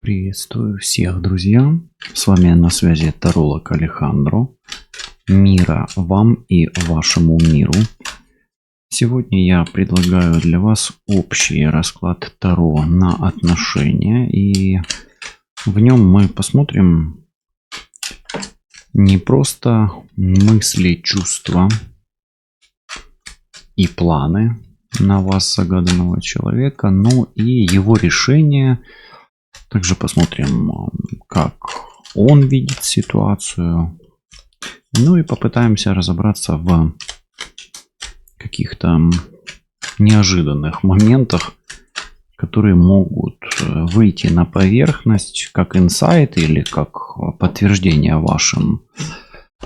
Приветствую всех, друзья! С вами на связи таролог Алехандро. Мира вам и вашему миру. Сегодня я предлагаю для вас общий расклад Таро на отношения. И в нем мы посмотрим не просто мысли, чувства и планы на вас, загаданного человека, но и его решения. Также посмотрим, как он видит ситуацию. Ну и попытаемся разобраться в каких-то неожиданных моментах, которые могут выйти на поверхность как инсайт или как подтверждение вашим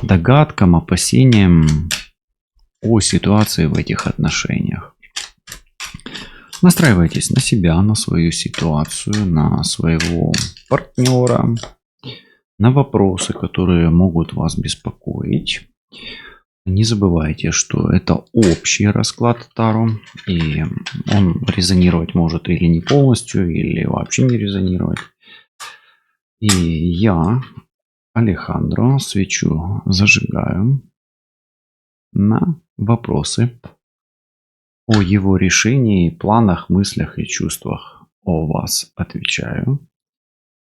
догадкам, опасениям о ситуации в этих отношениях. Настраивайтесь на себя, на свою ситуацию, на своего партнера, на вопросы, которые могут вас беспокоить. Не забывайте, что это общий расклад Таро, и он резонировать может или не полностью, или вообще не резонировать. И я, Алехандро, свечу зажигаю на вопросы о его решении, планах, мыслях и чувствах. О вас отвечаю.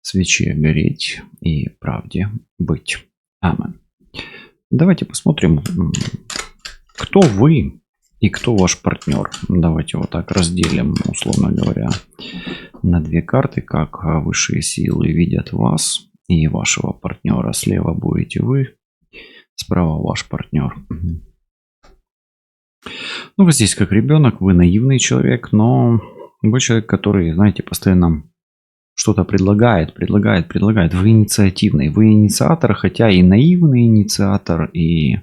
Свече гореть и правде быть. Амин. Давайте посмотрим, кто вы и кто ваш партнер. Давайте вот так разделим, условно говоря, на две карты, как высшие силы видят вас и вашего партнера. Слева будете вы, справа ваш партнер. Ну, вы здесь как ребенок, вы наивный человек, но вы человек, который, знаете, постоянно что-то предлагает. Вы инициативный, вы инициатор, хотя и наивный инициатор, и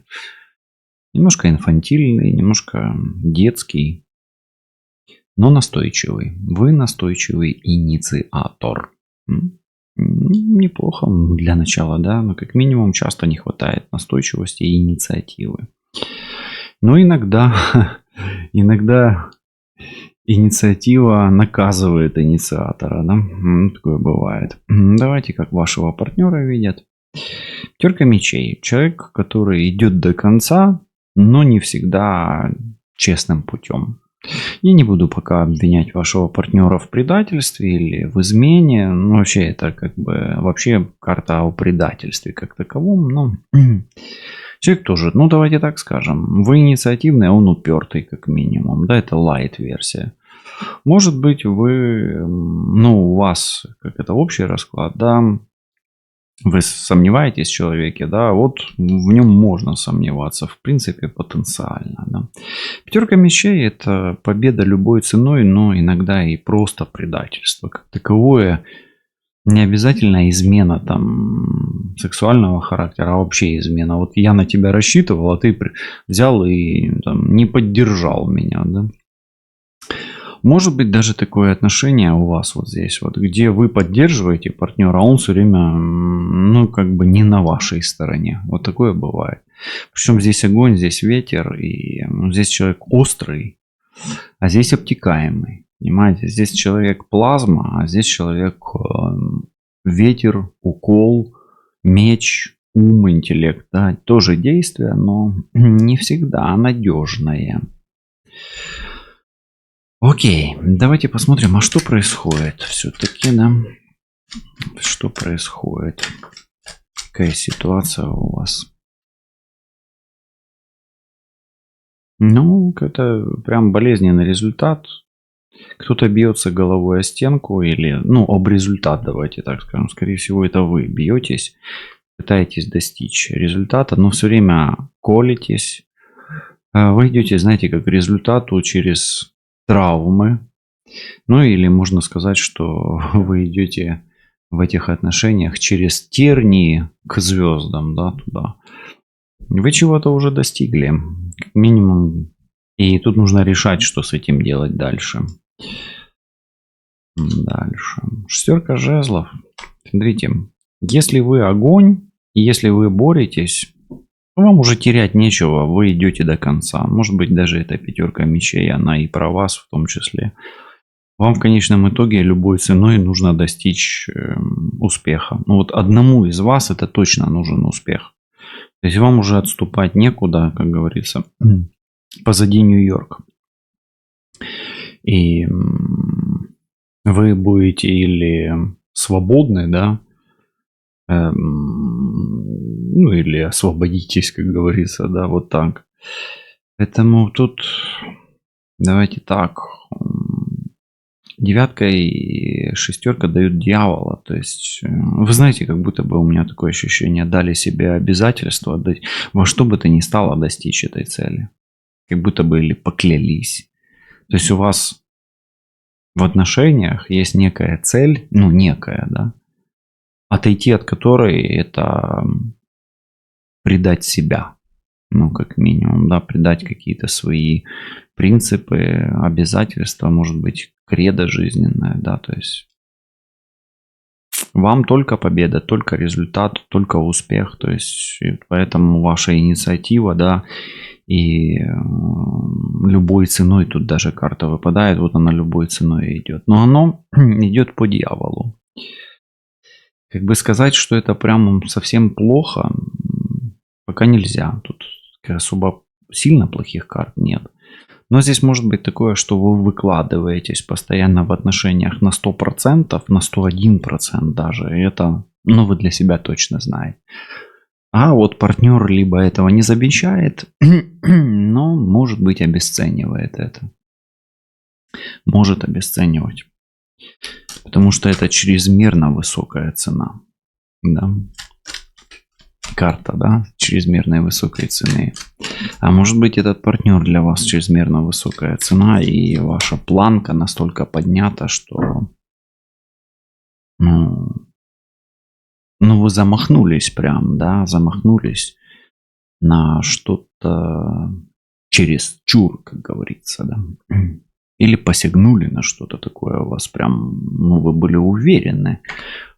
немножко инфантильный, немножко детский, но настойчивый. Вы настойчивый инициатор. Неплохо для начала, да, но как минимум часто не хватает настойчивости и инициативы. Но иногда инициатива наказывает инициатора, да? Такое бывает. Давайте, как вашего партнера видят. Пятерка мечей. Человек, который идет до конца, но не всегда честным путем. Я не буду пока обвинять вашего партнера в предательстве или в измене. Ну, вообще, это как бы вообще карта о предательстве как таковом. Но человек тоже, ну давайте так скажем, вы инициативный, а он упертый как минимум. Да, это лайт версия. Может быть, вы, ну у вас, как это общий расклад, да, вы сомневаетесь в человеке, да, вот в нем можно сомневаться, в принципе, потенциально. Да. Пятерка мечей — это победа любой ценой, но иногда и просто предательство. Как таковое, не обязательно измена там сексуального характера, а вообще измена. Вот я на тебя рассчитывал, а ты взял и там, не поддержал меня, да. Может быть даже такое отношение у вас вот здесь, вот, где вы поддерживаете партнера, а он все время, ну, как бы не на вашей стороне. Вот такое бывает. Причем здесь огонь, здесь ветер, и здесь человек острый, а здесь обтекаемый. Понимаете, здесь человек плазма, а здесь человек ветер, укол, меч, ум, интеллект. Да, тоже действие, но не всегда надежное. Окей, давайте посмотрим, а что происходит все-таки, да? Что происходит? Какая ситуация у вас? Ну, это прям болезненный результат. Кто-то бьется головой о стенку или, ну, об результат, давайте так скажем. Скорее всего, это вы бьетесь, пытаетесь достичь результата, но все время колитесь. Вы идете, знаете, как к результату через травмы. Ну, или можно сказать, что вы идете в этих отношениях через тернии к звездам, да, туда. Вы чего-то уже достигли, как минимум. И тут нужно решать, что с этим делать дальше. Дальше. Шестерка жезлов. Смотрите, если вы огонь, и если вы боретесь, вам уже терять нечего, вы идете до конца. Может быть, даже эта пятерка мечей, она и про вас в том числе. Вам в конечном итоге любой ценой нужно достичь успеха. Ну вот одному из вас это точно нужен успех. То есть вам уже отступать некуда, как говорится. Позади Нью-Йорк. И вы будете или свободны, да, ну или освободитесь, как говорится, да, вот так. Поэтому тут давайте так. Девятка и шестерка дают дьявола. То есть, вы знаете, как будто бы у меня такое ощущение, дали себе обязательство во что бы то ни стало достичь этой цели. Как будто бы или поклялись. То есть у вас в отношениях есть некая цель, ну некая, да, отойти от которой это предать себя. Ну, как минимум, да, предать какие-то свои принципы, обязательства, может быть, кредо жизненное, да, то есть вам только победа, только результат, только успех, то есть поэтому ваша инициатива, да, и любой ценой, тут даже карта выпадает, вот она любой ценой идет, но оно идет по дьяволу. Как бы сказать, что это прям совсем плохо, пока нельзя. Тут особо сильно плохих карт нет. Но здесь может быть такое, что вы выкладываетесь постоянно в отношениях на 100%, на 101% даже. И это, ну, вы для себя точно знаете. А вот партнер либо этого не замечает, но, может быть, обесценивает это. Может обесценивать. Потому что это чрезмерно высокая цена. Да. Карта, да, чрезмерной высокой цены. А может быть, этот партнер для вас чрезмерно высокая цена, и ваша планка настолько поднята, что ну, вы замахнулись прям, да, замахнулись на что-то через чур, как говорится, да. Или посягнули на что-то такое у вас прям, ну, вы были уверены.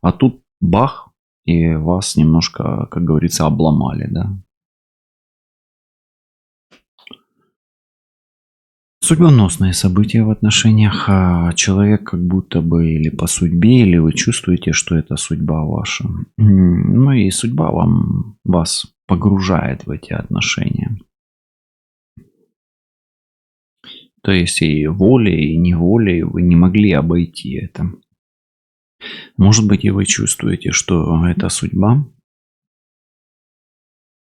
А тут бах, и вас немножко, как говорится, обломали, да. Судьбоносные события в отношениях. Человек как будто бы или по судьбе, или вы чувствуете, что это судьба ваша. Ну и судьба вас погружает в эти отношения. То есть и волей, и неволей вы не могли обойти это. Может быть, и вы чувствуете, что это судьба,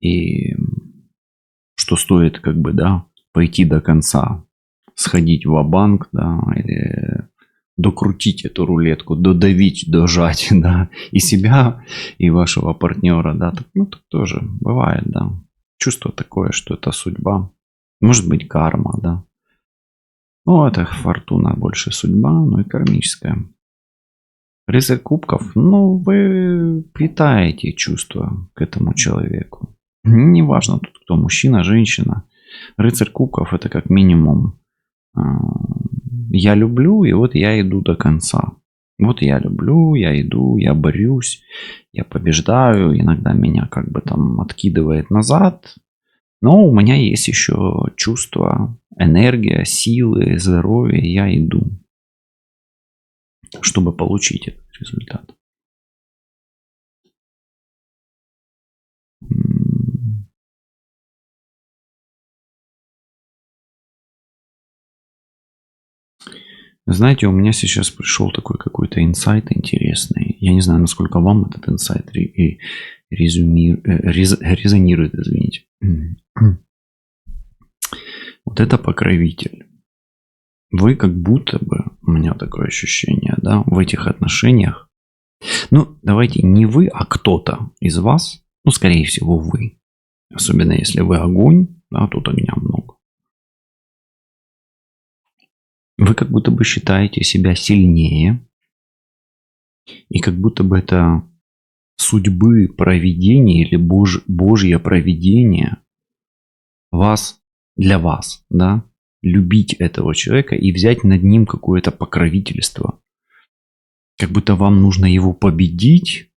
и что стоит как бы, да, пойти до конца, сходить в банк, да, или докрутить эту рулетку, додавить, дожать, да, и себя, и вашего партнера, да, так, ну, так тоже бывает, да. Чувство такое, что это судьба. Может быть, карма, да. Ну, это фортуна больше судьба, ну и кармическая. Рыцарь кубков, ну, вы питаете чувства к этому человеку. Неважно тут кто, мужчина, женщина. Рыцарь кубков это как минимум я люблю, и вот я иду до конца. Вот я люблю, я иду, я борюсь, я побеждаю. Иногда меня как бы там откидывает назад. Но у меня есть еще чувство, энергия, силы, здоровье. Я иду, чтобы получить этот результат. Знаете, у меня сейчас пришел такой какой-то инсайт интересный. Я не знаю, насколько вам этот инсайт резонирует, извините. Вот это покровитель. Вы как будто бы, у меня такое ощущение, да, в этих отношениях. Ну, давайте не вы, а кто-то из вас, ну, скорее всего, вы. Особенно если вы огонь, да, тут огня много. Вы как будто бы считаете себя сильнее. И как будто бы это судьбы провидение или Божье провидение вас, для вас, да, любить этого человека и взять над ним какое-то покровительство. Как будто вам нужно его победить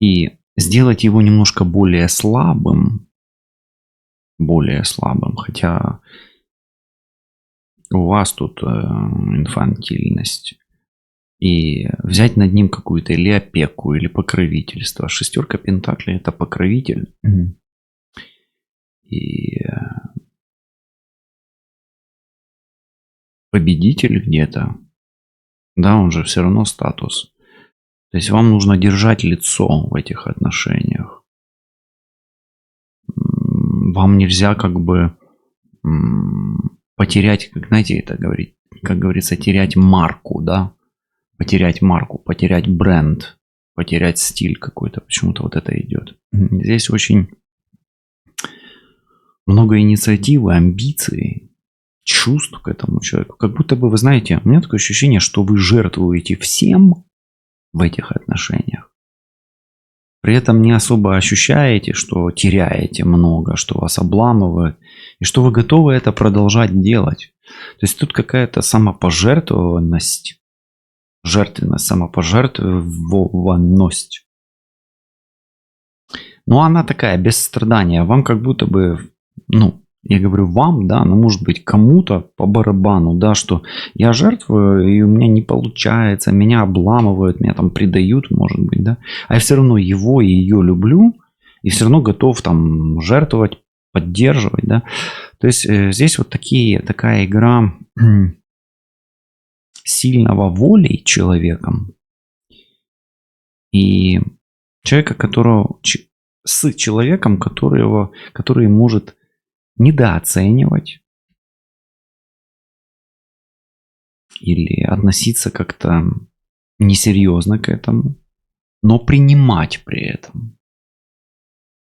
и сделать его немножко более слабым. Более слабым. Хотя у вас тут инфантильность. И взять над ним какую-то или опеку, или покровительство. Шестерка пентаклей — это покровитель. И победитель где-то. Да, он же все равно статус. То есть вам нужно держать лицо в этих отношениях. Вам нельзя как бы потерять, как, знаете, это говорить, как говорится, терять марку, да? Потерять марку, потерять бренд, потерять стиль какой-то. Почему-то вот это идет. Здесь очень много инициативы, амбиций, чувств к этому человеку. Как будто бы, вы знаете, у меня такое ощущение, что вы жертвуете всем в этих отношениях. При этом не особо ощущаете, что теряете много, что вас обламывают, и что вы готовы это продолжать делать. То есть тут какая-то самопожертвованность, жертвенность, самопожертвованность. Но она такая, без страдания. Вам как будто бы, я говорю вам, да, но может быть кому-то по барабану, да, что я жертвую, и у меня не получается, меня обламывают, меня там предают, может быть, да. А я все равно его и ее люблю, и все равно готов там жертвовать, поддерживать, да. То есть здесь вот такая игра сильного волей человеком и человека, с человеком, который может недооценивать или относиться как-то несерьезно к этому, но принимать при этом.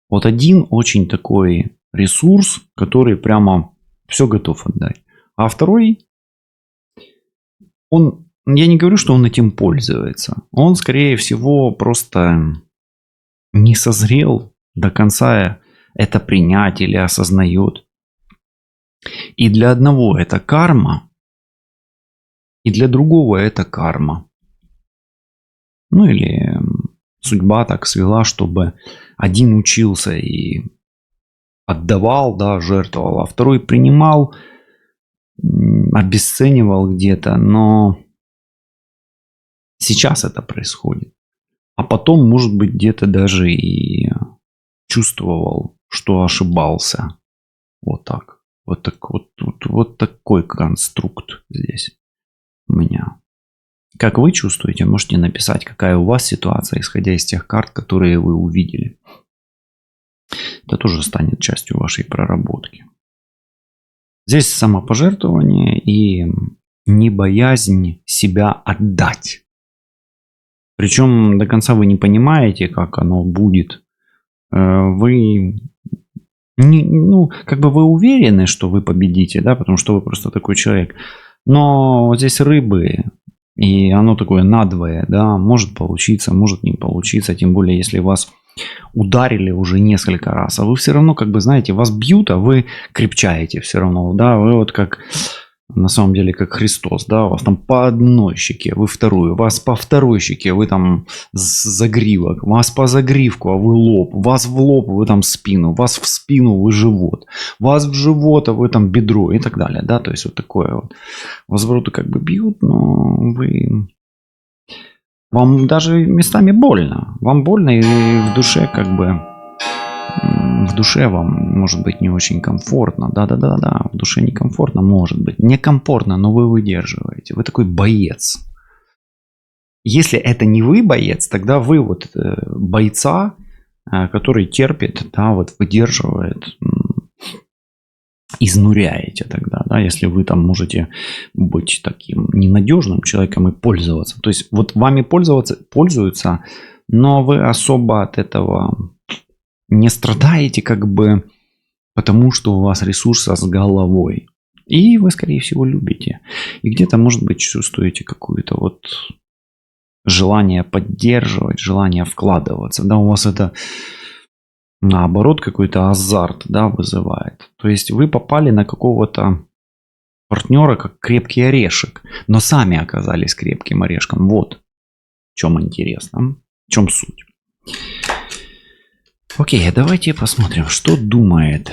Вот один очень такой ресурс, который прямо все готов отдать. А второй, я не говорю, что он этим пользуется. Он, скорее всего, просто не созрел до конца это принять или осознает. И для одного это карма, и для другого это карма. Или судьба так свела, чтобы один учился и отдавал, да, жертвовал, а второй принимал, обесценивал где-то, но сейчас это происходит. А потом, может быть, где-то даже и чувствовал, что ошибался. Вот так. Вот такой конструкт здесь у меня. Как вы чувствуете, можете написать, какая у вас ситуация, исходя из тех карт, которые вы увидели. Это тоже станет частью вашей проработки. Здесь самопожертвование и небоязнь себя отдать. Причем до конца вы не понимаете, как оно будет. Вы вы уверены, что вы победите, да, потому что вы просто такой человек. Но здесь рыбы, и оно такое надвое, да, может получиться, может не получиться, тем более, если вас ударили уже несколько раз, а вы все равно, знаете, вас бьют, а вы крепчаете все равно, да, вы вот как, на самом деле, как Христос, да, у вас там по одной щеке, вы вторую, вас по второй щеке, вы там загривок, вас по загривку, а вы лоб, вас в лоб, вы там спину, вас в спину, вы живот, вас в живот, а вы там бедро и так далее, да, то есть вот такое вот. Вас вроде бьют, но вам даже местами больно, вам больно и в душе в душе вам может быть не очень комфортно. Да, в душе некомфортно, может быть. Некомфортно, но вы выдерживаете. Вы такой боец. Если это не вы боец, тогда вы вот бойца, который терпит, да, вот выдерживает, изнуряете тогда, да, если вы там можете быть таким ненадежным человеком и пользоваться. То есть вот вами пользуются, но вы особо от этого не страдаете, потому что у вас ресурса с головой. И вы, скорее всего, любите. И где-то, может быть, чувствуете какое-то вот желание поддерживать, желание вкладываться. Да, у вас это, наоборот, какой-то азарт, да, вызывает. То есть вы попали на какого-то партнера, как крепкий орешек, но сами оказались крепким орешком. Вот в чем интересно, в чем суть. Окей, давайте посмотрим, что думает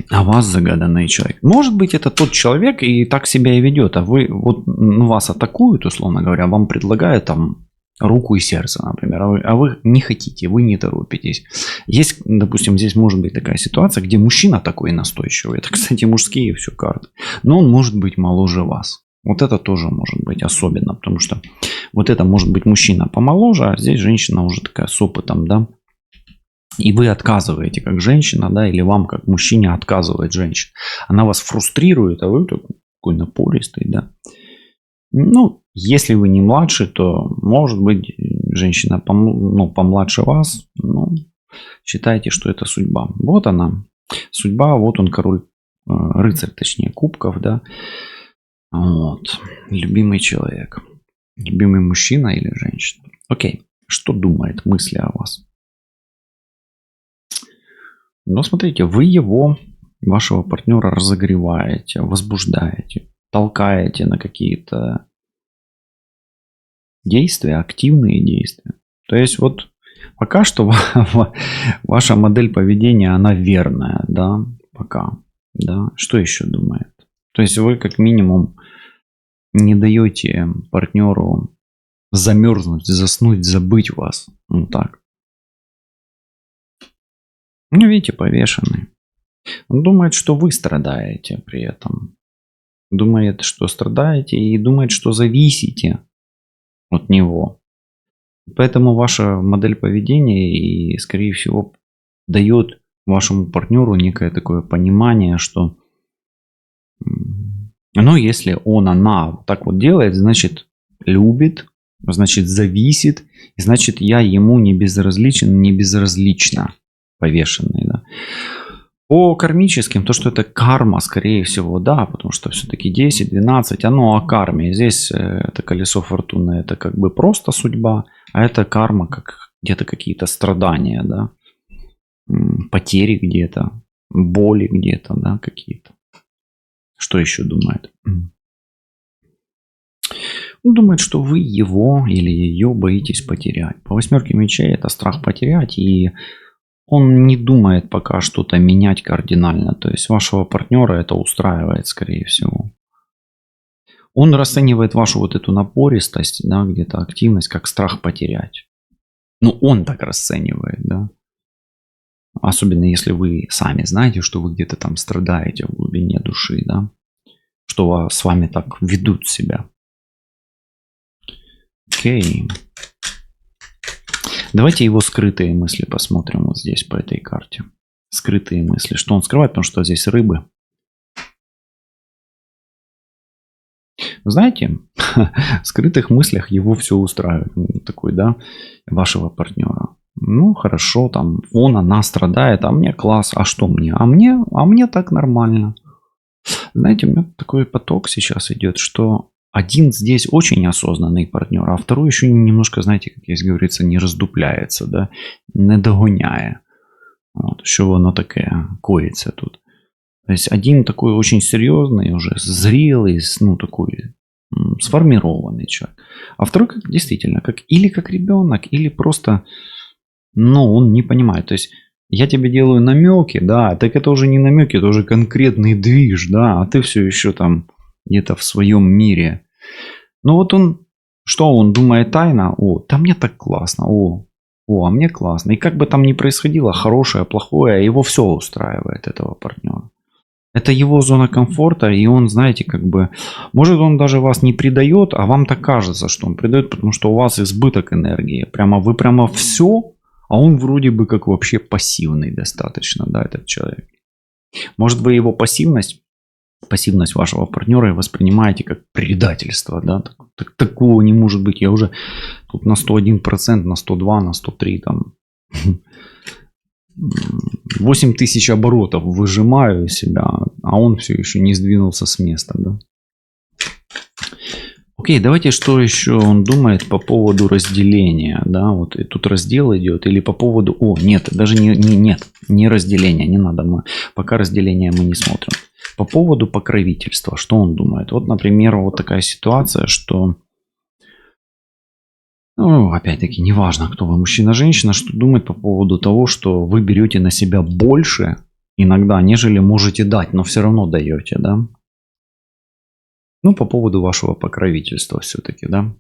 А вас загаданный человек. Может быть, это тот человек и так себя и ведет, а вы вот вас атакуют, условно говоря, вам предлагают там руку и сердце, например, а вы не хотите, вы не торопитесь. Есть, допустим, здесь может быть такая ситуация, где мужчина такой настойчивый. Это, кстати, мужские все карты. Но он может быть моложе вас. Вот это тоже может быть особенно, потому что вот это может быть мужчина помоложе, а здесь женщина уже такая с опытом, да. И вы отказываете как женщина, да, или вам как мужчине отказывает женщина. Она вас фрустрирует, а вы такой напористый, да. Ну, если вы не младше, то, может быть, женщина помладше вас, ну, считайте, что это судьба. Вот она, судьба, вот он король, рыцарь, точнее, кубков, да. Вот, любимый человек, любимый мужчина или женщина. Окей, что думает, мысли о вас? Но смотрите, вы его, вашего партнера разогреваете, возбуждаете, толкаете на какие-то действия, активные действия. То есть вот пока что ваша модель поведения, она верная, да, пока, да. Что еще думает? То есть вы как минимум не даете партнеру замерзнуть, заснуть, забыть вас. Ну так. Ну, видите, повешенный. Он думает, что вы страдаете при этом. Думает, что страдаете и думает, что зависите от него. Поэтому ваша модель поведения и, скорее всего, дает вашему партнеру некое такое понимание, что ну, если она так вот делает, значит, любит, значит, зависит, значит, я ему не безразличен, не безразлично, повешенный, да. По кармическим, то, что это карма, скорее всего, да, потому что все-таки 10, 12, оно о карме. Здесь это колесо фортуны, это как бы просто судьба, а это карма, как где-то какие-то страдания, да, потери где-то, боли где-то, да, какие-то. Что еще думает? Он думает, что вы его или ее боитесь потерять. По восьмерке мечей это страх потерять, и он не думает пока что-то менять кардинально. То есть вашего партнера это устраивает, скорее всего. Он расценивает вашу вот эту напористость, да, где-то активность, как страх потерять. Ну, он так расценивает, да. Особенно если вы сами знаете, что вы где-то там страдаете в глубине души, да. Что с вами так ведут себя. Окей. Давайте его скрытые мысли посмотрим вот здесь по этой карте. Скрытые мысли. Что он скрывает? Потому что здесь рыбы. Знаете, в скрытых мыслях его все устраивает. Такой, да, вашего партнера. Ну, хорошо, там, она страдает, а мне класс. А что мне? А мне так нормально. Знаете, у меня такой поток сейчас идет, что один здесь очень осознанный партнер, а второй еще немножко, знаете, как здесь говорится, не раздупляется, да, не догоняя. Вот, що воно таке коїться тут. То есть один такой очень серьезный, уже зрелый, ну такой сформированный человек. А второй как, действительно, или как ребенок, или просто, ну, он не понимает. То есть я тебе делаю намеки, да, так это уже не намеки, это уже конкретный движ, да, а ты все еще там где-то в своем мире. Ну вот он думает тайно, там мне так классно, а мне классно. И как бы там ни происходило, хорошее, плохое, его все устраивает, этого партнера. Это его зона комфорта, и он, знаете, как бы, может он даже вас не предает, а вам так кажется, что он предает, потому что у вас избыток энергии. Вы прямо все, а он вроде бы как вообще пассивный достаточно, да, этот человек. Может, вы его пассивность вашего партнера воспринимаете как предательство, да, такого не может быть. Я уже тут на 101%, на 102, на 103 там 8000 оборотов выжимаю из себя, а он все еще не сдвинулся с места, да. Окей, давайте, что еще он думает по поводу разделения, да, вот и тут раздел идет, или по поводу, нет, даже не разделение, не надо, пока разделение мы не смотрим. По поводу покровительства, что он думает? Вот, например, вот такая ситуация, что, ну, опять-таки, неважно, кто вы, мужчина, женщина, что думает по поводу того, что вы берете на себя больше, иногда, нежели можете дать, но все равно даете, да? Ну, по поводу вашего покровительства все-таки, да?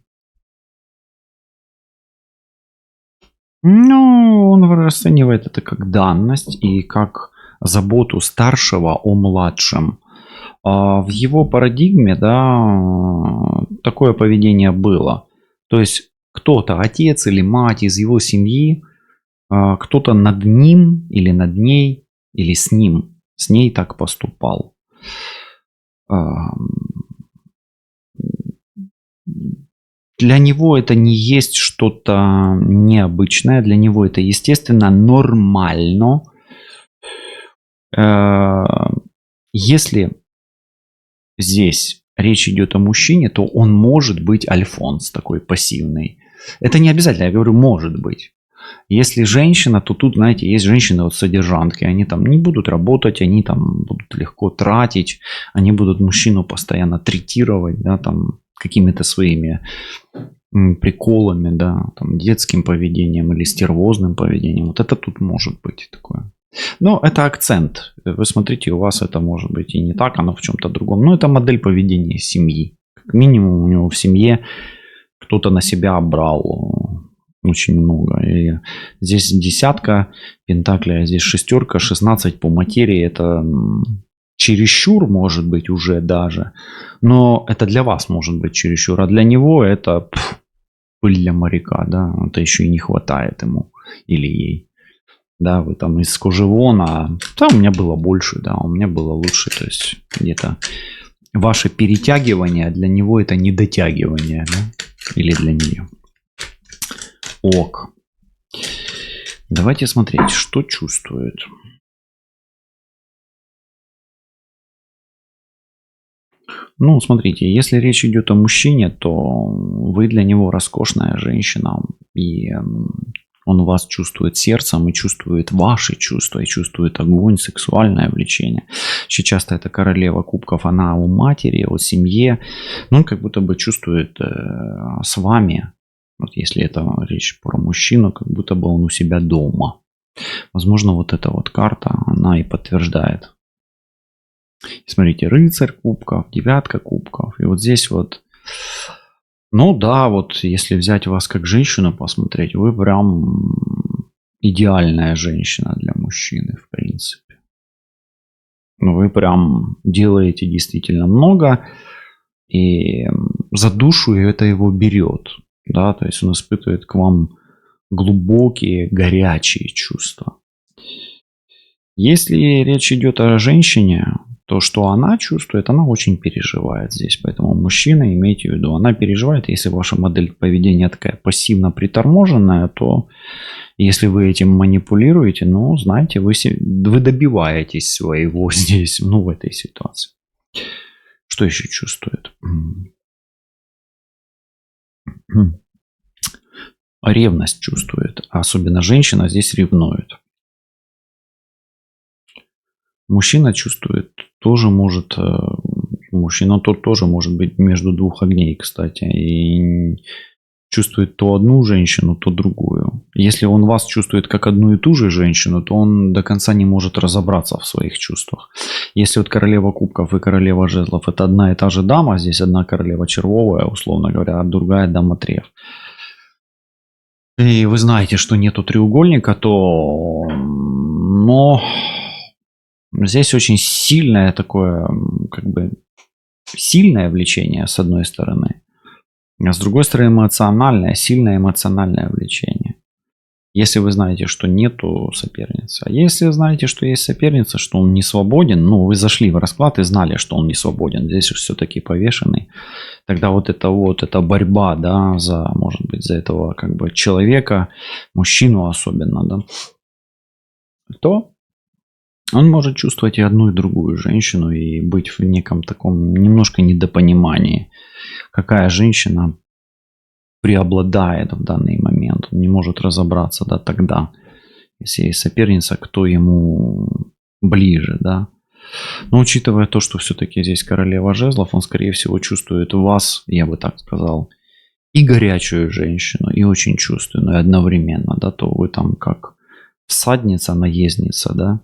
Ну, он расценивает это как данность и как заботу старшего о младшем. В его парадигме, да, такое поведение было. То есть кто-то, отец или мать из его семьи, кто-то над ним или над ней, или с ней так поступал. Для него это не есть что-то необычное, для него это естественно, нормально. Если здесь речь идет о мужчине, то он может быть альфонс такой пассивный. Это не обязательно, я говорю, может быть. Если женщина, то тут, знаете, есть женщины вот содержанки, они там не будут работать, они там будут легко тратить, они будут мужчину постоянно третировать, да, там какими-то своими приколами, да, там детским поведением или стервозным поведением. Вот это тут может быть такое. Но это акцент. Вы смотрите, у вас это может быть и не так, оно в чем-то другом. Но это модель поведения семьи. Как минимум у него в семье кто-то на себя брал очень много. И здесь десятка пентаклей, а здесь шестерка, 16 по материи. Это чересчур может быть уже даже. Но это для вас может быть чересчур. А для него это пыль для моряка. Да? Это еще и не хватает ему или ей. Да, вы там из кожевона. Да, у меня было больше, да, у меня было лучше. То есть где-то ваше перетягивание, для него это не дотягивание, да? Или для нее. Ок. Давайте смотреть, что чувствует. Ну, смотрите, если речь идет о мужчине, то вы для него роскошная женщина. И он вас чувствует сердцем и чувствует ваши чувства, и чувствует огонь, сексуальное влечение. Очень часто это королева кубков, она о матери, о семье. Ну, он как будто бы чувствует с вами, вот если это речь про мужчину, как будто бы он у себя дома. Возможно, вот эта вот карта, она и подтверждает. Смотрите, рыцарь кубков, девятка кубков. И вот здесь вот, ну да, вот если взять вас как женщину посмотреть, вы прям идеальная женщина для мужчины, в принципе. Ну, вы прям делаете действительно много, и за душу это его берет. Да, то есть он испытывает к вам глубокие, горячие чувства. Если речь идет о женщине, то, что она чувствует, она очень переживает здесь. Поэтому мужчина, имейте в виду, она переживает. Если ваша модель поведения такая пассивно-приторможенная, то если вы этим манипулируете, ну, знаете, вы добиваетесь своего здесь, ну, в этой ситуации. Что еще чувствует? Ревность чувствует. Особенно женщина здесь ревнует. Мужчина чувствует, тоже может, мужчина тот тоже может быть между двух огней, кстати, и чувствует то одну женщину, то другую. Если он вас чувствует как одну и ту же женщину, то он до конца не может разобраться в своих чувствах. Если вот королева кубков и королева жезлов это одна и та же дама, здесь одна королева червовая, условно говоря, а другая дама треф. И вы знаете, что нету треугольника, то... Но здесь очень сильное такое, как бы, сильное влечение, с одной стороны. А с другой стороны, эмоциональное, сильное эмоциональное влечение. Если вы знаете, что нету соперницы. А если знаете, что есть соперница, что он не свободен, ну, вы зашли в расклад и знали, что он не свободен. Здесь все-таки повешенный. Тогда вот эта борьба, да, за, может быть, за этого как бы человека, мужчину особенно, да, то он может чувствовать и одну, и другую женщину, и быть в неком таком немножко недопонимании, какая женщина преобладает в данный момент. Он не может разобраться, да, тогда, если есть соперница, кто ему ближе, да. Но учитывая то, что все-таки здесь королева жезлов, он, скорее всего, чувствует вас, я бы так сказал, и горячую женщину, и очень чувственную одновременно, да, то вы там как всадница, наездница, да,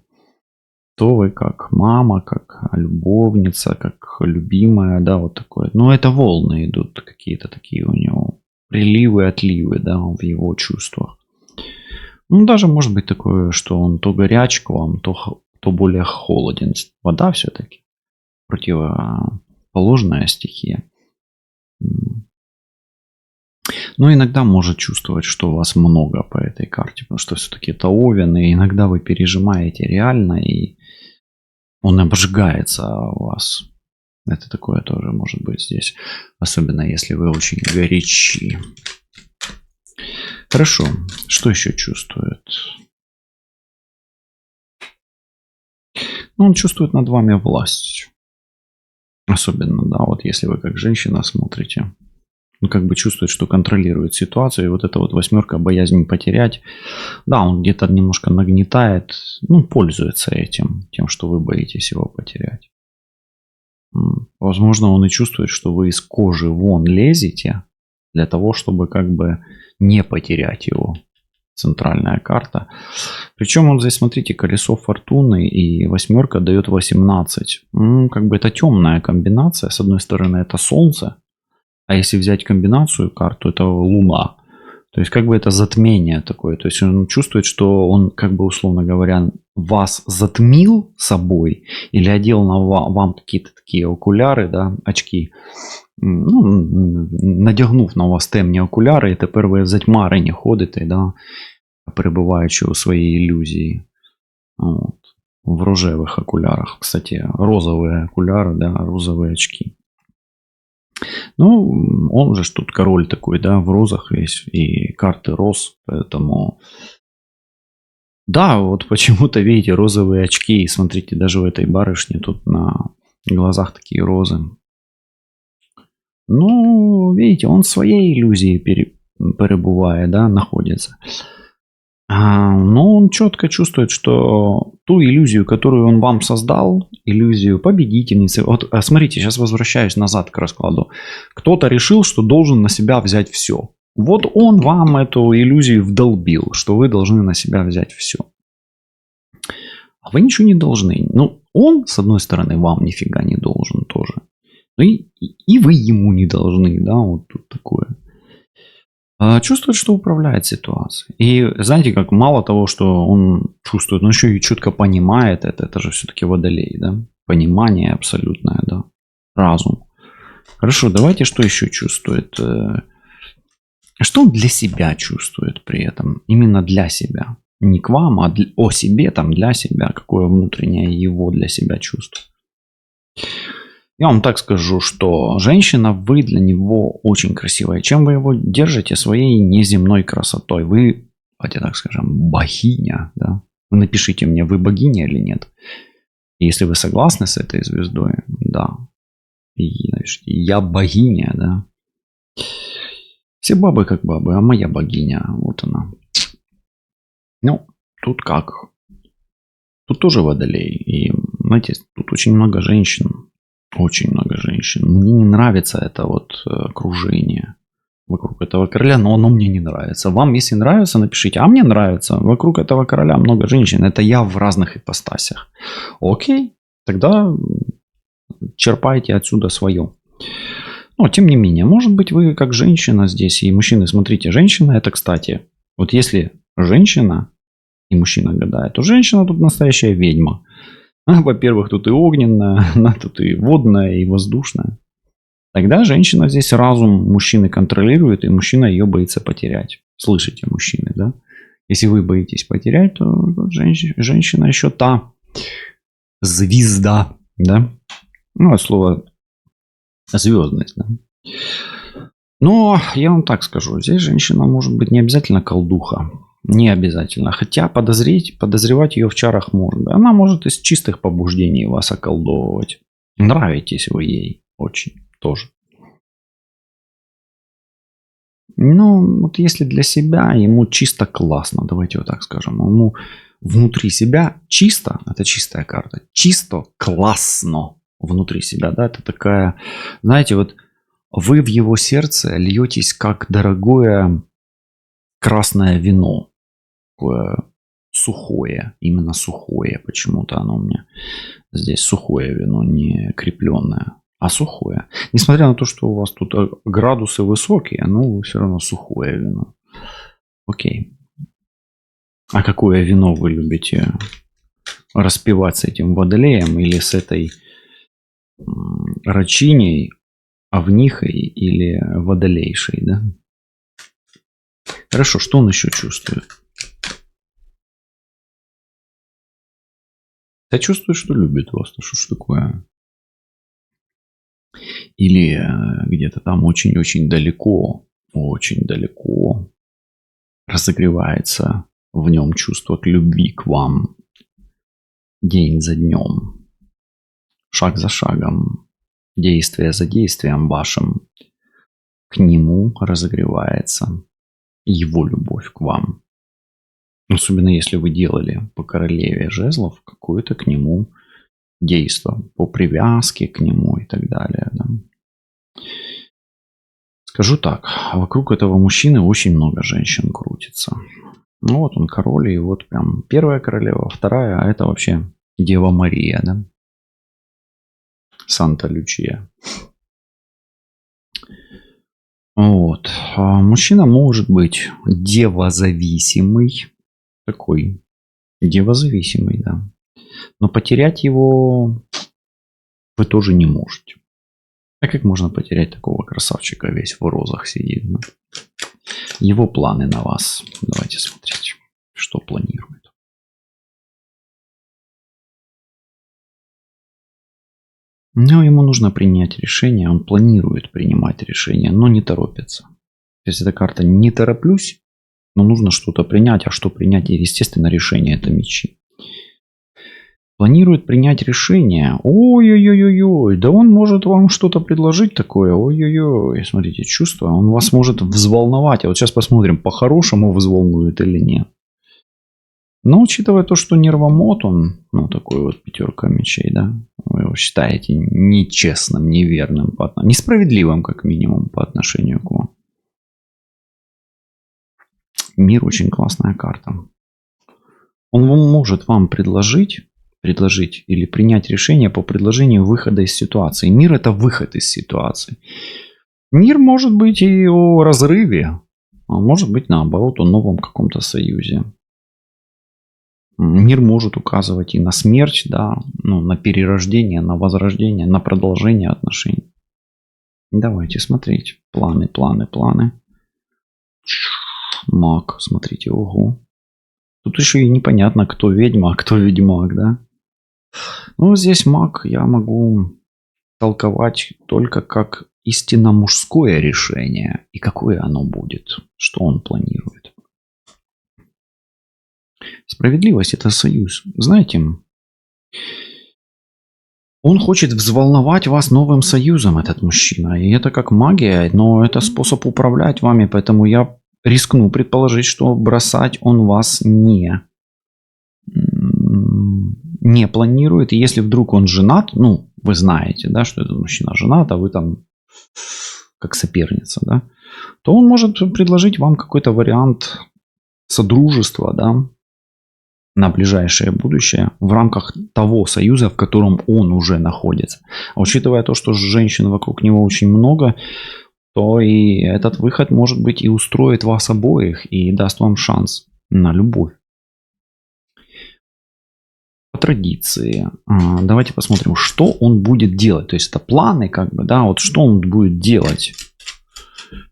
то вы как мама, как любовница, как любимая, да, вот такое. Но это волны идут какие-то такие у него. Приливы, отливы, да, в его чувствах. Ну, даже может быть такое, что он то горяч к вам, то более холоден. Вода все-таки противоположная стихия. Но иногда может чувствовать, что у вас много по этой карте, потому что все-таки это Овен, и иногда вы пережимаете реально, и он обжигается у вас. Это такое тоже может быть здесь. Особенно если вы очень горячи. Хорошо. Что еще чувствует? Ну, он чувствует над вами власть. Особенно, да, вот если вы как женщина смотрите. Он как бы чувствует, что контролирует ситуацию. И вот эта вот восьмерка, боязнь потерять. Да, он где-то немножко нагнетает, ну, пользуется этим, тем, что вы боитесь его потерять. Возможно, он и чувствует, что вы из кожи вон лезете для того, чтобы как бы не потерять его. Центральная карта. Причем вот здесь, смотрите, колесо фортуны и восьмерка дает 18. Как бы это темная комбинация. С одной стороны, это солнце. А если взять комбинацию карту, это луна. То есть как бы это затмение такое. То есть он чувствует, что он, как бы условно говоря, вас затмил собой или одел на вам какие-то такие окуляры, да, очки. Ну, надягнув на вас темні окуляри, і тепер ви затьмарені ходите, да, перебуваючи у своїй ілюзії. Вот. В рожевих окулярах. Кстати, розовые окуляры, да, розовые очки. Ну, он же ж тут король такой, да, в розах весь, и карты роз, поэтому... Да, вот почему-то, видите, розовые очки, и смотрите, даже у этой барышни тут на глазах такие розы. Ну, видите, он в своей иллюзии перебывает, да, находится. Но он четко чувствует, что ту иллюзию, которую он вам создал, иллюзию победительницы. Вот смотрите, сейчас возвращаюсь назад к раскладу. Кто-то решил, что должен на себя взять все. Вот он вам эту иллюзию вдолбил, что вы должны на себя взять все. А вы ничего не должны. Ну, он, с одной стороны, вам нифига не должен тоже. Ну и вы ему не должны, да, вот тут такое. Чувствует, что управляет ситуацией. И знаете, как мало того, что он чувствует, но еще и четко понимает это же все-таки водолей, да? Понимание абсолютное, да? Разум. Хорошо, давайте что еще чувствует? Что он для себя чувствует при этом? Именно для себя. Не к вам, а о себе, там, для себя. Какое внутреннее его для себя чувство. Я вам так скажу, что женщина, вы для него очень красивая. Чем вы его держите? Своей неземной красотой. Вы, давайте так скажем, богиня. Да? Вы напишите мне, вы богиня или нет. И если вы согласны с этой звездой, да. И напишите, я богиня, да. Все бабы как бабы, а моя богиня, вот она. Ну, тут как? Тут тоже водолей. И, знаете, тут очень много женщин. Очень много женщин. Мне не нравится это вот окружение вокруг этого короля, но оно мне не нравится. Вам, если нравится, напишите. А мне нравится. Вокруг этого короля много женщин. Это я в разных ипостасях. Окей, тогда черпайте отсюда свое. Но, тем не менее, может быть, вы как женщина здесь, и мужчины, смотрите, женщина это, кстати, вот если женщина и мужчина гадает, то женщина тут настоящая ведьма. Во-первых, тут и огненная, она тут и водная, и воздушная. Тогда женщина здесь разум мужчины контролирует, и мужчина ее боится потерять. Слышите, мужчины, да? Если вы боитесь потерять, то женщина еще та звезда, да? Ну, от слова звездность, да? Но я вам так скажу, здесь женщина может быть не обязательно колдуха. Не обязательно. Хотя подозревать ее в чарах можно. Она может из чистых побуждений вас околдовывать. Нравитесь вы ей очень тоже. Ну, вот если для себя ему чисто классно, давайте вот так скажем. Ему внутри себя чисто, это чистая карта, чисто классно внутри себя, да, это такая, знаете, вот вы в его сердце льетесь как дорогое красное вино. Такое сухое, именно сухое. Почему-то оно у меня здесь сухое вино, не крепленное, а сухое. Несмотря на то, что у вас тут градусы высокие, но все равно сухое вино. Окей. А какое вино вы любите распивать с этим водолеем или с этой рачиней, овнихой или водолейшей, да? Хорошо, что он еще чувствует? Я чувствую, что любит вас. Что ж такое? Или где-то там очень-очень далеко разогревается в нем чувство к любви к вам день за днем, шаг за шагом, действие за действием вашим. К нему разогревается его любовь к вам. Особенно если вы делали по королеве жезлов какое-то к нему действие, по привязке к нему и так далее. Да. Скажу так, вокруг этого мужчины очень много женщин крутится. Ну вот он король, и вот прям первая королева, вторая, а это вообще Дева Мария, да? Санта-Лючия. Вот. А мужчина может быть девозависимый. Такой. Девозависимый, да. Но потерять его вы тоже не можете. А как можно потерять такого красавчика, весь в розах сидит? Да? Его планы на вас. Давайте смотреть, что планирует. Но ему нужно принять решение. Он планирует принимать решение, но не торопится. То есть эта карта «не тороплюсь», но нужно что-то принять. А что принять? И, естественно, решение – это мечи. Планирует принять решение. Ой-ой-ой-ой, да он может вам что-то предложить такое. Ой-ой-ой, смотрите, чувство. Он вас может взволновать. А вот сейчас посмотрим, по-хорошему взволнует или нет. Но учитывая то, что нервомот он, ну такой вот пятерка мечей, да, вы его считаете нечестным, неверным, несправедливым как минимум по отношению к вам. Мир очень классная карта. Он может вам предложить или принять решение по предложению выхода из ситуации. Мир – это выход из ситуации. Мир может быть и о разрыве, а может быть наоборот о новом каком-то союзе. Мир может указывать и на смерть, да, ну, на перерождение, на возрождение, на продолжение отношений. Давайте смотреть. Планы. Маг, смотрите, ого. Тут еще и непонятно, кто ведьма, а кто ведьмак, да. Ну, здесь маг я могу толковать только как истинно мужское решение. И какое оно будет, что он планирует. Справедливость – это союз. Знаете, он хочет взволновать вас новым союзом, этот мужчина. И это как магия, но это способ управлять вами. Поэтому я рискну предположить, что бросать он вас не планирует. И если вдруг он женат, ну, вы знаете, да, что этот мужчина женат, а вы там как соперница, да, то он может предложить вам какой-то вариант содружества, да, на ближайшее будущее в рамках того союза, в котором он уже находится. А учитывая то, что женщин вокруг него очень много, то и этот выход, может быть, и устроит вас обоих и даст вам шанс на любовь. По традиции, давайте посмотрим, что он будет делать. То есть это планы, как бы, да, вот что он будет делать.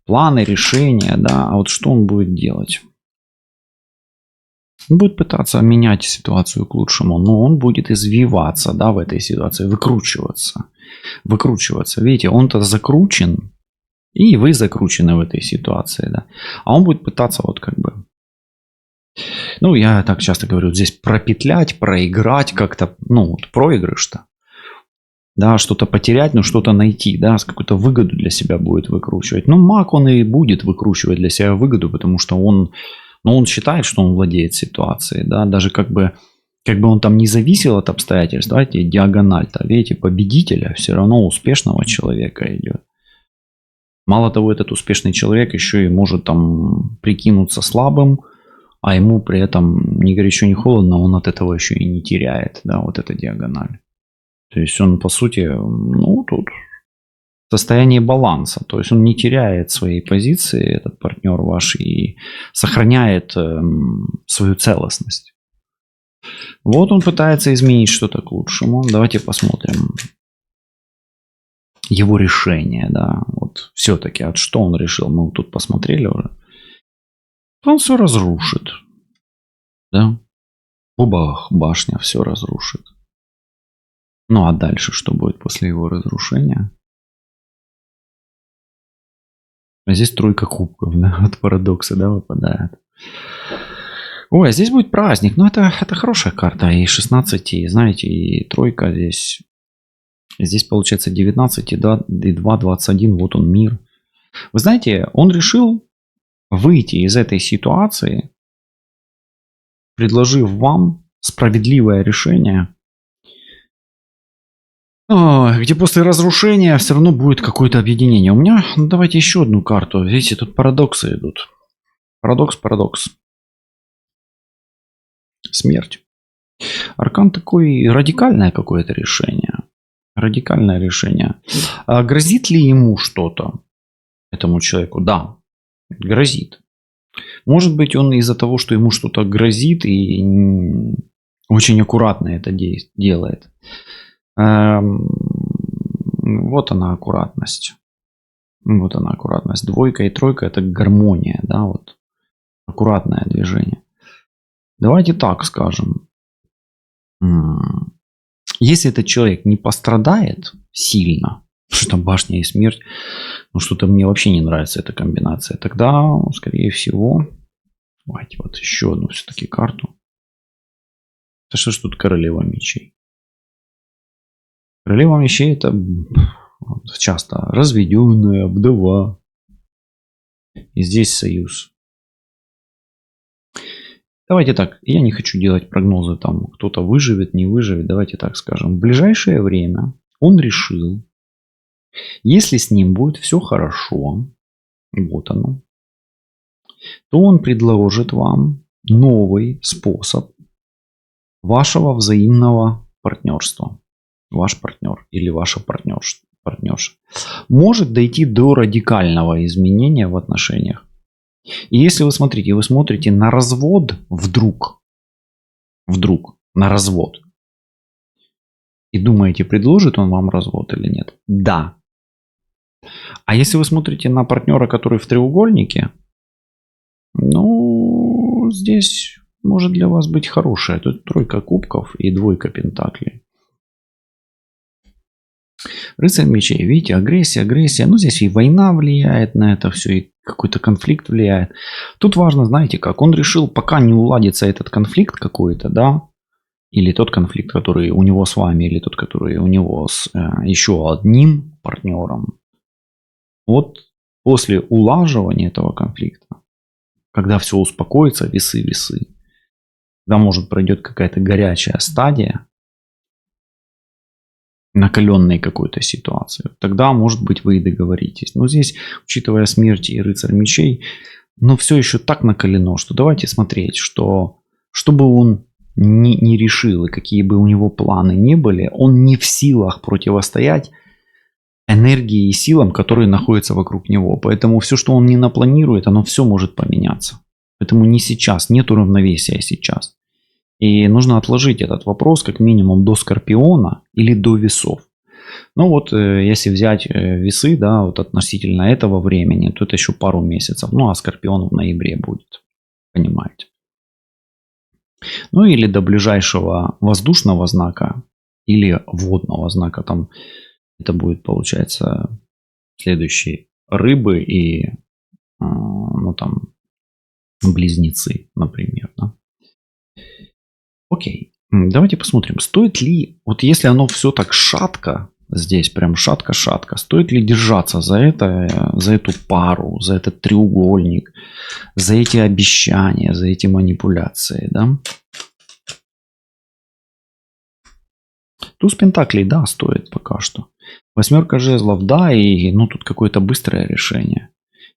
Планы, решения, да, а вот что он будет делать. Он будет пытаться менять ситуацию к лучшему, но он будет извиваться, да, в этой ситуации, выкручиваться. Видите, он-то закручен, и вы закручены в этой ситуации, да. А он будет пытаться вот как бы, ну, я так часто говорю, здесь пропетлять, проиграть как-то, ну, вот проигрыш-то. Да, что-то потерять, но что-то найти, да, какую-то выгоду для себя будет выкручивать. Ну, маг он и будет выкручивать для себя выгоду, потому что он считает, что он владеет ситуацией, да, даже как бы он там не зависел от обстоятельств, давайте диагональ-то, видите, победителя все равно успешного человека идет. Мало того, этот успешный человек еще и может там прикинуться слабым, а ему при этом ни горячо, ни холодно, он от этого еще и не теряет, да, вот эта диагональ. То есть он, по сути, ну, тут в состоянии баланса. То есть он не теряет своей позиции, этот партнер ваш, и сохраняет свою целостность. Вот он пытается изменить что-то к лучшему. Давайте посмотрим его решение, да. Вот все-таки, от что он решил, мы тут посмотрели уже. Он все разрушит, да. Бабах, башня все разрушит. Ну а дальше что будет после его разрушения? А здесь тройка кубков, да, от парадокса, да, выпадает. Ой, а здесь будет праздник. Ну, это хорошая карта. И 16, и, знаете, и тройка здесь. Здесь получается 19, и 2, 21. Вот он, мир. Вы знаете, он решил выйти из этой ситуации, предложив вам справедливое решение, где после разрушения все равно будет какое-то объединение. У меня, ну, давайте еще одну карту. Видите, тут парадоксы идут. Парадокс. Смерть. Аркан такой радикальное какое-то решение. Радикальное решение. А грозит ли ему что-то, этому человеку? Да, грозит. Может быть, он из-за того, что ему что-то грозит, и очень аккуратно это делает. Вот она аккуратность. Вот она аккуратность. Двойка и тройка — это гармония, да, вот. Аккуратное движение. Давайте так скажем. Если этот человек не пострадает сильно, что там башня и смерть, ну что-то мне вообще не нравится эта комбинация, тогда, скорее всего, давайте вот еще одну все-таки карту. Это что ж тут королева мечей? Королева мечей — это часто разведенная, вдова. И здесь союз. Давайте так, я не хочу делать прогнозы, там кто-то выживет, не выживет. Давайте так скажем. В ближайшее время он решил, если с ним будет все хорошо, вот оно, то он предложит вам новый способ вашего взаимного партнерства. Ваш партнер или ваша партнерша может дойти до радикального изменения в отношениях. И если вы смотрите на развод вдруг на развод, и думаете, предложит он вам развод или нет? Да. А если вы смотрите на партнера, который в треугольнике, ну, здесь может для вас быть хорошая. Тут тройка кубков и двойка пентаклей. Рыцарь мечей, видите, агрессия. Ну, здесь и война влияет на это все, и какой-то конфликт влияет. Тут важно, знаете как, он решил, пока не уладится этот конфликт какой-то, да, или тот конфликт, который у него с вами, или тот, который у него с еще одним партнером. Вот после улаживания этого конфликта, когда все успокоится, весы, когда, может, пройдет какая-то горячая стадия, накаленной какой-то ситуации, тогда, может быть, вы и договоритесь. Но здесь, учитывая смерть и рыцарь мечей, но все еще так накалено, что давайте смотреть, что бы он не решил и какие бы у него планы не были, он не в силах противостоять энергии и силам, которые находятся вокруг него. Поэтому все, что он не напланирует, оно все может поменяться. Поэтому не сейчас, нет равновесия сейчас. И нужно отложить этот вопрос как минимум до Скорпиона или до весов. Ну вот, если взять весы, да, вот относительно этого времени, то это еще пару месяцев. Ну, а Скорпион в ноябре будет, понимаете. Ну, или до ближайшего воздушного знака или водного знака. Там это будет, получается, следующие рыбы и, ну, там, близнецы, например, да. Окей, давайте посмотрим, стоит ли, вот если оно все так шатко, здесь прям шатко, стоит ли держаться за эту пару, за этот треугольник, за эти обещания, за эти манипуляции, да? Туз пентаклей, да, стоит пока что. Восьмерка жезлов, да, и ну тут какое-то быстрое решение.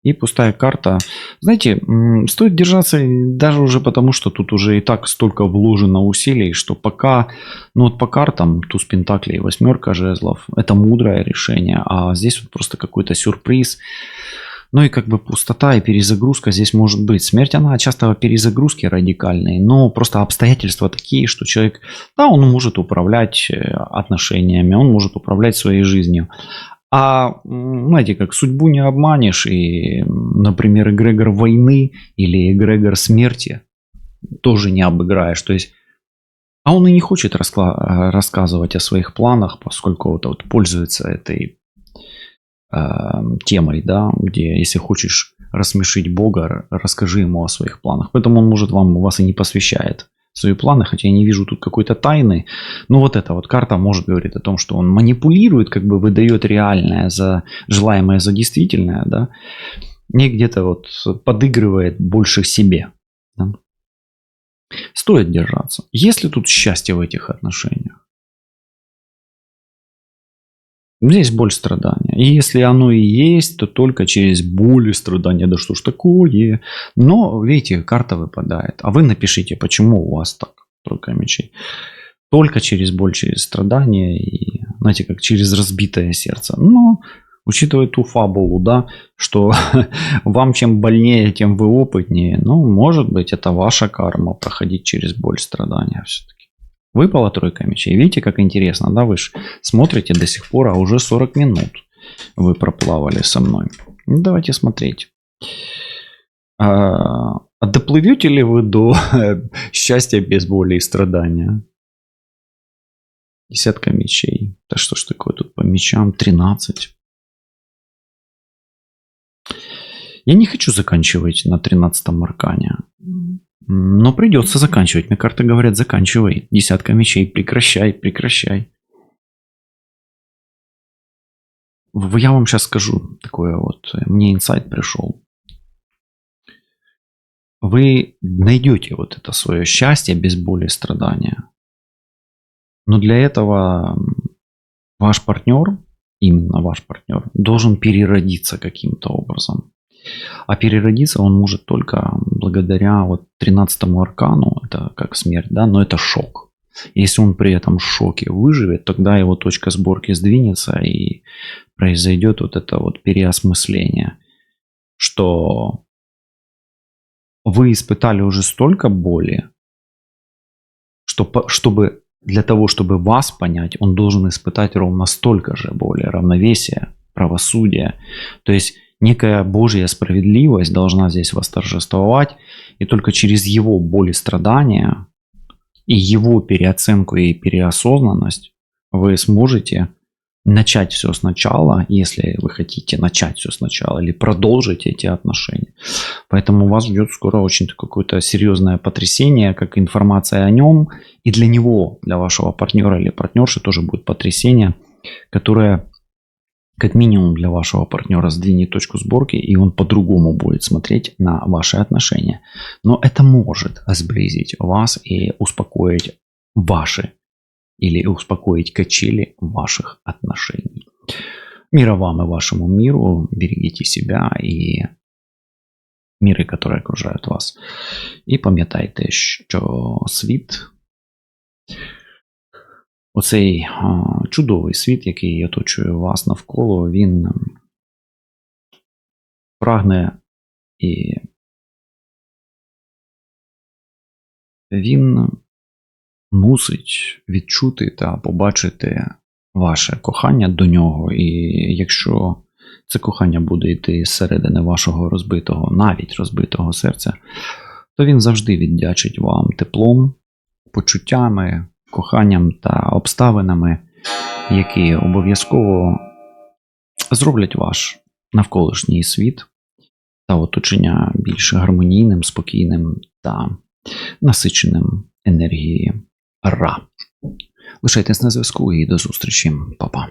И пустая карта. Знаете, стоит держаться даже уже потому, что тут уже и так столько вложено усилий, что пока, ну вот по картам, туз пентаклей и восьмерка жезлов, это мудрое решение, а здесь вот просто какой-то сюрприз. Ну и как бы пустота и перезагрузка здесь может быть. Смерть, она часто перезагрузки радикальные, но просто обстоятельства такие, что человек, да, он может управлять отношениями, он может управлять своей жизнью. А, знаете, как судьбу не обманешь, и, например, эгрегор войны или эгрегор смерти тоже не обыграешь. То есть, а он и не хочет рассказывать о своих планах, поскольку вот пользуется этой темой, да, где если хочешь рассмешить Бога, расскажи ему о своих планах. Поэтому он может вас и не посвящает в свои планы, хотя я не вижу тут какой-то тайны. Но вот эта вот карта может говорить о том, что он манипулирует, как бы выдает реальное за желаемое за действительное, да, и где-то вот подыгрывает больше себе. Да. Стоит держаться. Есть ли тут счастье в этих отношениях? Здесь боль, страдания. И если оно и есть, то только через боль и страдания. Да что ж такое? Но, видите, карта выпадает. А вы напишите, почему у вас так. Тройка мечей. Только через боль, через страдания. И, знаете, как через разбитое сердце. Но, учитывая ту фабулу, да, что вам чем больнее, тем вы опытнее. Ну, может быть, это ваша карма проходить через боль, страдания все-таки. Выпала тройка мечей. Видите, как интересно, да? Вы же смотрите до сих пор, а уже 40 минут вы проплавали со мной. Ну, давайте смотреть. А доплывете ли вы до счастья без боли и страдания? Десятка мечей. Да что ж такое тут по мечам? 13. Я не хочу заканчивать на 13-м аркане. Но придется заканчивать. Мне карты говорят, заканчивай. Десятка мечей. Прекращай, прекращай. Я вам сейчас скажу такое вот. Мне инсайт пришел. Вы найдете вот это свое счастье без боли и страдания. Но для этого ваш партнер, именно ваш партнер, должен переродиться каким-то образом. А переродиться он может только благодаря вот 13-му аркану, это как смерть, да, но это шок. Если он при этом шоке выживет, тогда его точка сборки сдвинется и произойдет вот это вот переосмысление, что вы испытали уже столько боли, что чтобы для того, чтобы вас понять, он должен испытать ровно столько же боли, равновесия, правосудия. То есть некая Божья справедливость должна здесь восторжествовать, и только через его боль и страдания и его переоценку и переосознанность вы сможете начать все сначала, если вы хотите начать все сначала, или продолжить эти отношения. Поэтому вас ждет скоро очень какое-то серьезное потрясение, как информация о нем, и для него, для вашего партнера или партнерши тоже будет потрясение, которое как минимум для вашего партнера сдвинет точку сборки, и он по-другому будет смотреть на ваши отношения. Но это может сблизить вас и успокоить ваши или успокоить качели ваших отношений. Мира вам и вашему миру. Берегите себя и мири, которые окружають вас. І пам'ятайте, що світ, оцей чудовий світ, який оточує вас навколо, він прагне і він мусить відчути та побачити ваше кохання до нього. І якщо це кохання буде йти зсередини вашого розбитого, навіть розбитого серця, то він завжди віддячить вам теплом, почуттями, коханням та обставинами, які обов'язково зроблять ваш навколишній світ та оточення більш гармонійним, спокійним та насиченим енергією Ра. Лишайтесь на зв'язку і до зустрічі. Па-па.